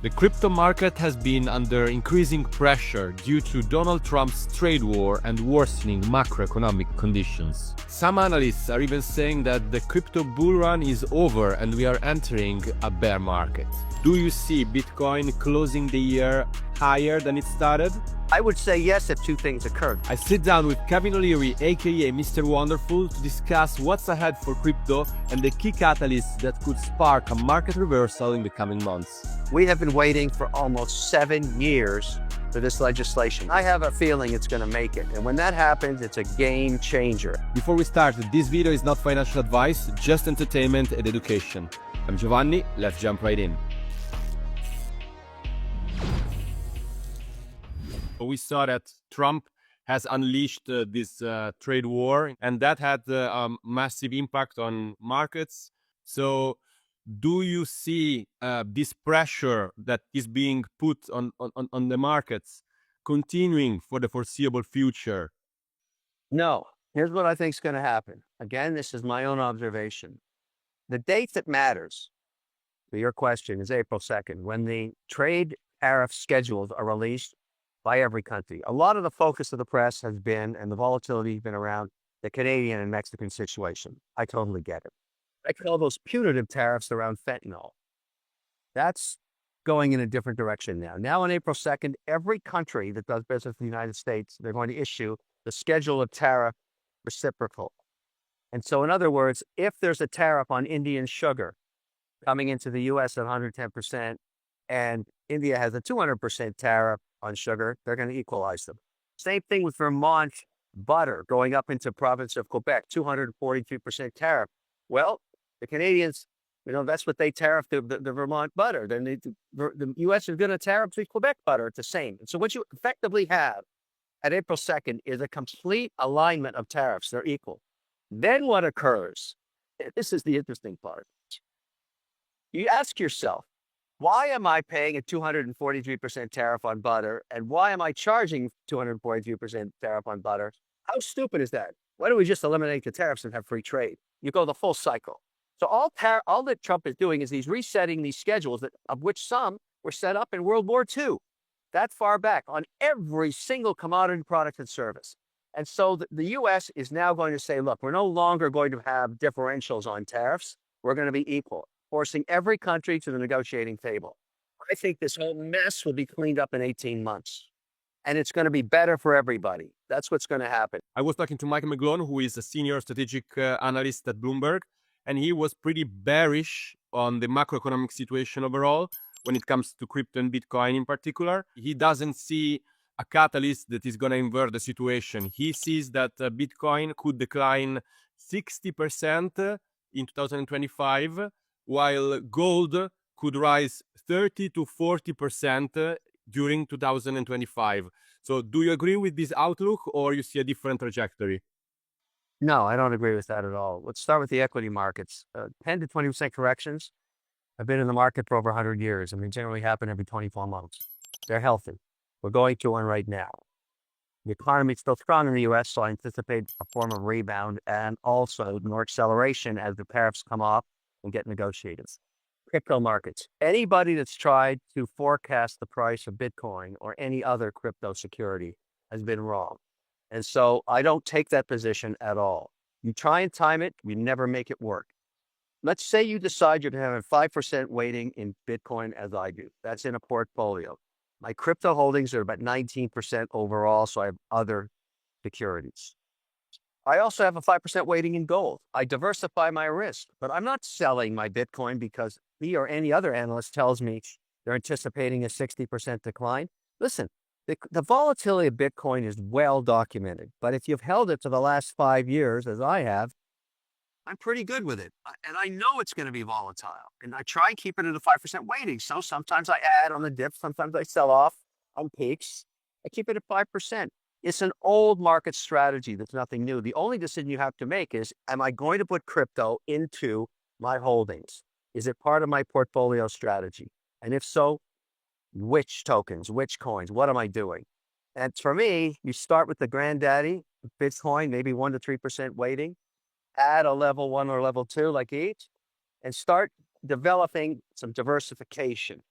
The crypto market has been under increasing pressure due to Donald Trump's trade war and worsening macroeconomic conditions. Some analysts are even saying that the crypto bull run is over and we are entering a bear market. Do you see Bitcoin closing the year higher than it started? I would say yes if two things occurred. I sit down with Kevin O'Leary, aka Mr. Wonderful, to discuss what's ahead for crypto and the key catalysts that could spark a market reversal in the coming months. We have been waiting for almost 7 years for this legislation. I have a feeling it's going to make it. And when that happens, it's a game changer. Before we start, this video is not financial advice, just entertainment and education. I'm Giovanni, let's jump right in. We saw that Trump has unleashed this trade war, and that had a massive impact on markets. So do you see this pressure that is being put on the markets continuing for the foreseeable future? No. Here's what I think is going to happen. Again, this is my own observation. The date that matters, to your question, is April 2nd, when the trade tariff schedules are released by every country. A lot of the focus of the press has been, and the volatility has been around the Canadian and Mexican situation. I totally get it. I call those punitive tariffs around fentanyl. That's going in a different direction now. Now on April 2nd, every country that does business in the United States, they're going to issue the schedule of tariff reciprocal. And so in other words, if there's a tariff on Indian sugar coming into the US at 110%, and India has a 200% tariff on sugar, they're going to equalize them. Same thing with Vermont butter going up into province of Quebec, 243% tariff. Well, the Canadians, that's what they tariff the Vermont butter. Then the U.S. is going to tariff the Quebec butter at the same. And so what you effectively have at April 2nd is a complete alignment of tariffs. They're equal. Then what occurs? This is the interesting part. You ask yourself, why am I paying a 243% tariff on butter? And why am I charging 243% tariff on butter? How stupid is that? Why don't we just eliminate the tariffs and have free trade? You go the full cycle. So all that Trump is doing is he's resetting these schedules, of which some were set up in World War II, that far back, on every single commodity, product, and service. And so the U.S. is now going to say, look, we're no longer going to have differentials on tariffs. We're going to be equal, forcing every country to the negotiating table. I think this whole mess will be cleaned up in 18 months. And it's going to be better for everybody. That's what's going to happen. I was talking to Michael McGlone, who is a senior strategic analyst at Bloomberg, and he was pretty bearish on the macroeconomic situation overall when it comes to crypto and Bitcoin in particular. He doesn't see a catalyst that is going to invert the situation. He sees that Bitcoin could decline 60% in 2025, while gold could rise 30 to 40% during 2025. So do you agree with this outlook, or you see a different trajectory? No, I don't agree with that at all. Let's start with the equity markets. 10 to 20% corrections have been in the market for over 100 years. I mean, generally happen every 24 months. They're healthy. We're going through one right now. The economy is still strong in the U.S., so I anticipate a form of rebound and also more acceleration as the tariffs come off and get negotiated. Crypto markets. Anybody that's tried to forecast the price of Bitcoin or any other crypto security has been wrong. And so I don't take that position at all. You try and time it, you never make it work. Let's say you decide you're going to have a 5% weighting in Bitcoin as I do. That's in a portfolio. My crypto holdings are about 19% overall, so I have other securities. I also have a 5% weighting in gold. I diversify my risk, but I'm not selling my Bitcoin because he or any other analyst tells me they're anticipating a 60% decline. Listen, the volatility of Bitcoin is well documented, but if you've held it for the last 5 years, as I have, I'm pretty good with it. And I know it's going to be volatile. And I try and keep it at a 5% weighting. So sometimes I add on the dip, sometimes I sell off on peaks. I keep it at 5%. It's an old market strategy. That's nothing new. The only decision you have to make is, am I going to put crypto into my holdings? Is it part of my portfolio strategy? And if so, which tokens, which coins, what am I doing? And for me, you start with the granddaddy, Bitcoin, maybe 1 to 3% weighting, add a level 1 or level 2 like each, and start developing some diversification.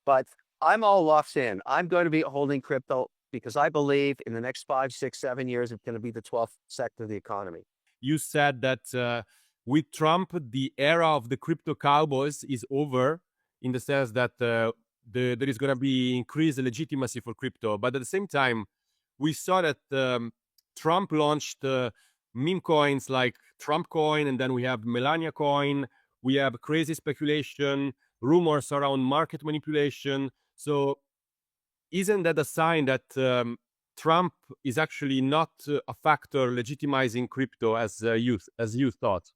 But I'm all locked in. I'm going to be holding crypto because I believe in the next 5, 6, 7 years, it's going to be the 12th sector of the economy. You said that with Trump, the era of the crypto cowboys is over, in the sense that there is going to be increased legitimacy for crypto. But at the same time, we saw that Trump launched meme coins like Trump coin, and then we have Melania coin. We have crazy speculation, rumors around market manipulation. So isn't that a sign that Trump is actually not a factor legitimizing crypto as you thought?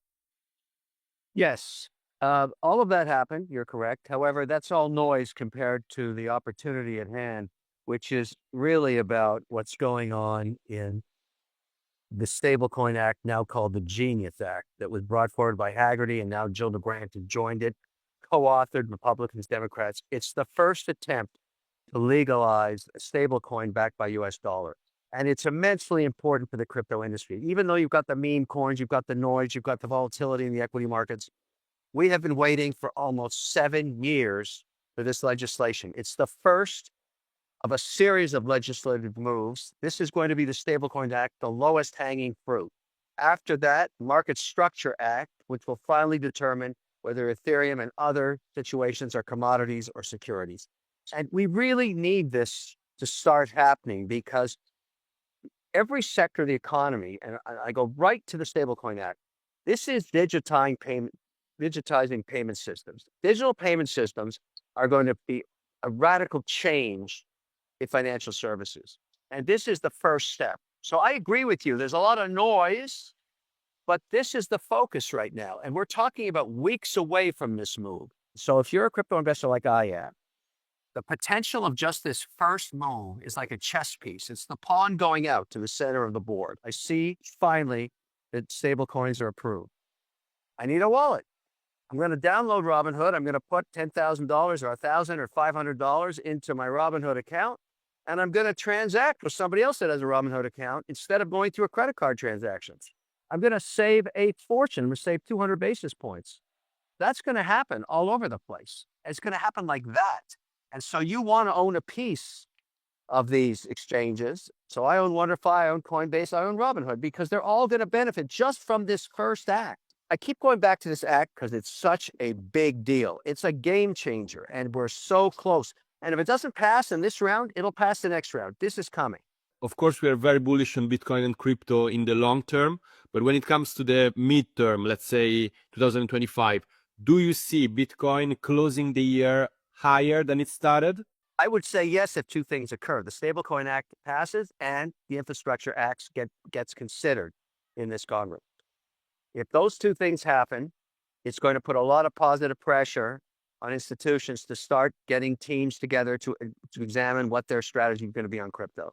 Yes, all of that happened. You're correct. However, that's all noise compared to the opportunity at hand, which is really about what's going on in the Stablecoin Act, now called the Genius Act, that was brought forward by Haggerty, and now Jill DeGrant has joined it, co-authored Republicans, Democrats. It's the first attempt to legalize a stablecoin backed by US dollar. And it's immensely important for the crypto industry. Even though you've got the meme coins, you've got the noise, you've got the volatility in the equity markets, we have been waiting for almost 7 years for this legislation. It's the first of a series of legislative moves. This is going to be the Stablecoin Act, the lowest hanging fruit. After that, Market Structure Act, which will finally determine whether Ethereum and other situations are commodities or securities. And we really need this to start happening because every sector of the economy, and I go right to the Stablecoin Act, this is digitizing payment systems. Digital payment systems are going to be a radical change in financial services. And this is the first step. So I agree with you. There's a lot of noise, but this is the focus right now. And we're talking about weeks away from this move. So if you're a crypto investor like I am, the potential of just this first move is like a chess piece. It's the pawn going out to the center of the board. I see finally that stable coins are approved. I need a wallet. I'm going to download Robinhood. I'm going to put $10,000 or $1,000 or $500 into my Robinhood account. And I'm going to transact with somebody else that has a Robinhood account instead of going through a credit card transaction. I'm going to save a fortune. I'm going to save 200 basis points. That's going to happen all over the place. It's going to happen like that. And so you want to own a piece of these exchanges. So I own WonderFi, I own Coinbase, I own Robinhood, because they're all going to benefit just from this first act. I keep going back to this act because it's such a big deal. It's a game changer, and we're so close. And if it doesn't pass in this round, it'll pass the next round. This is coming. Of course, we are very bullish on Bitcoin and crypto in the long term. But when it comes to the midterm, let's say 2025, do you see Bitcoin closing the year higher than it started? I would say yes if two things occur. The Stablecoin Act passes and the Infrastructure Act gets considered in this Congress. If those two things happen, it's going to put a lot of positive pressure on institutions to start getting teams together to examine what their strategy is going to be on crypto.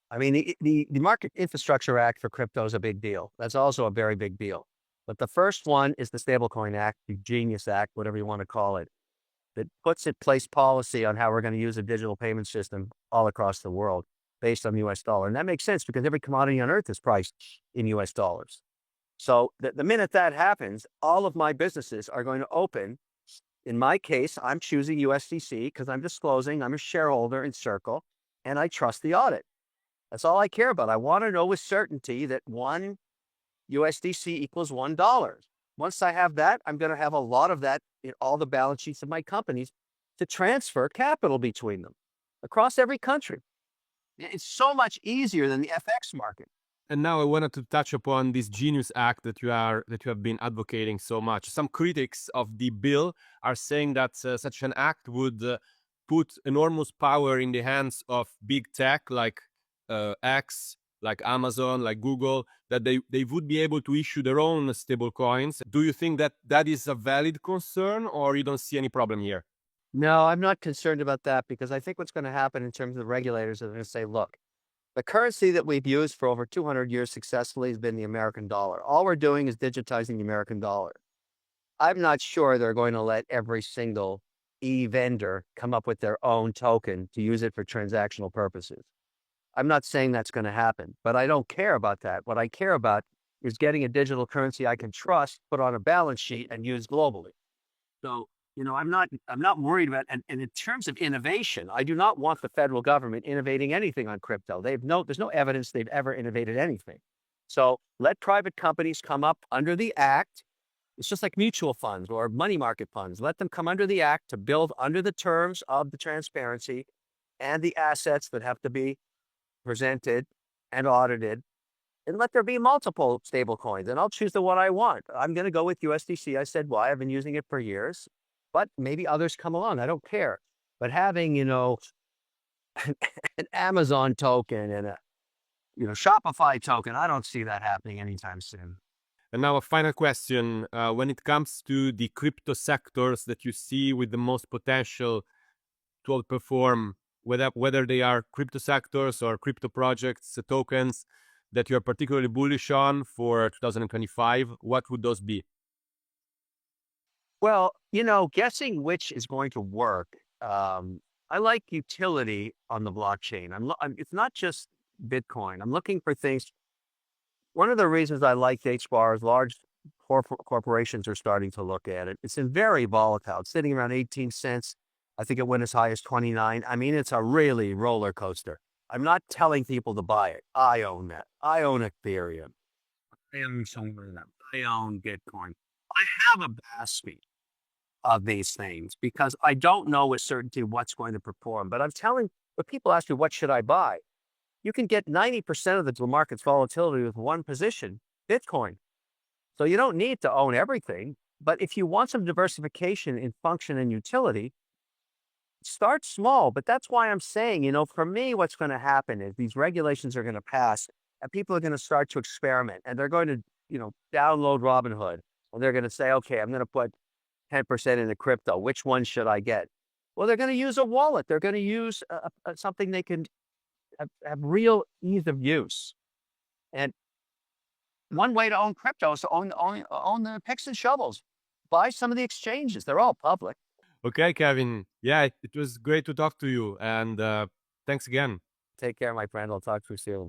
I mean, the Market Infrastructure Act for crypto is a big deal. That's also a very big deal. But the first one is the Stablecoin Act, the Genius Act, whatever you want to call it, that puts in place policy on how we're going to use a digital payment system all across the world based on the US dollar. And that makes sense because every commodity on earth is priced in US dollars. So the minute that happens, all of my businesses are going to open. In my case, I'm choosing USDC because I'm disclosing I'm a shareholder in Circle and I trust the audit. That's all I care about. I want to know with certainty that one USDC equals $1. Once I have that, I'm going to have a lot of that in all the balance sheets of my companies to transfer capital between them across every country. It's so much easier than the FX market. And now I wanted to touch upon this Genius Act that you have been advocating so much. Some critics of the bill are saying that such an act would put enormous power in the hands of big tech like X, like Amazon, like Google, that they would be able to issue their own stable coins. Do you think that that is a valid concern, or you don't see any problem here? No, I'm not concerned about that because I think what's going to happen in terms of the regulators are going to say, look, the currency that we've used for over 200 years successfully has been the American dollar. All we're doing is digitizing the American dollar. I'm not sure they're going to let every single e-vendor come up with their own token to use it for transactional purposes. I'm not saying that's going to happen, but I don't care about that. What I care about is getting a digital currency I can trust, put on a balance sheet, and use globally. So I'm not worried about, and in terms of innovation, I do not want the federal government innovating anything on crypto. There's no evidence they've ever innovated anything. So let private companies come up under the act. It's just like mutual funds or money market funds. Let them come under the act to build under the terms of the transparency and the assets that have to be presented and audited. And let there be multiple stable coins, and I'll choose the one I want. I'm going to go with USDC. I said why. I've been using it for years, but maybe others come along. I don't care. But having, an Amazon token and a, Shopify token, I don't see that happening anytime soon. And now a final question. When it comes to the crypto sectors that you see with the most potential to outperform, whether they are crypto sectors or crypto projects, tokens that you're particularly bullish on for 2025, what would those be? Well, guessing which is going to work. I like utility on the blockchain. It's not just Bitcoin. I'm looking for things. One of the reasons I like HBAR is large corporations are starting to look at it. It's very volatile. It's sitting around 18 cents. I think it went as high as 29. I mean, it's a really roller coaster. I'm not telling people to buy it. I own that. I own Ethereum. I own some of them. I own Bitcoin. I have a basket of these things because I don't know with certainty what's going to perform. But when people ask me, what should I buy? You can get 90% of the market's volatility with one position, Bitcoin. So you don't need to own everything. But if you want some diversification in function and utility, start small. But that's why I'm saying, for me, what's going to happen is these regulations are going to pass and people are going to start to experiment and they're going to, download Robinhood and they're going to say, okay, I'm going to put 10% into crypto. Which one should I get? Well, they're going to use a wallet. They're going to use something they can have real ease of use. And one way to own crypto is to own the picks and shovels. Buy some of the exchanges. They're all public. Okay, Kevin. Yeah, it was great to talk to you. And thanks again. Take care, my friend. I'll talk to you soon.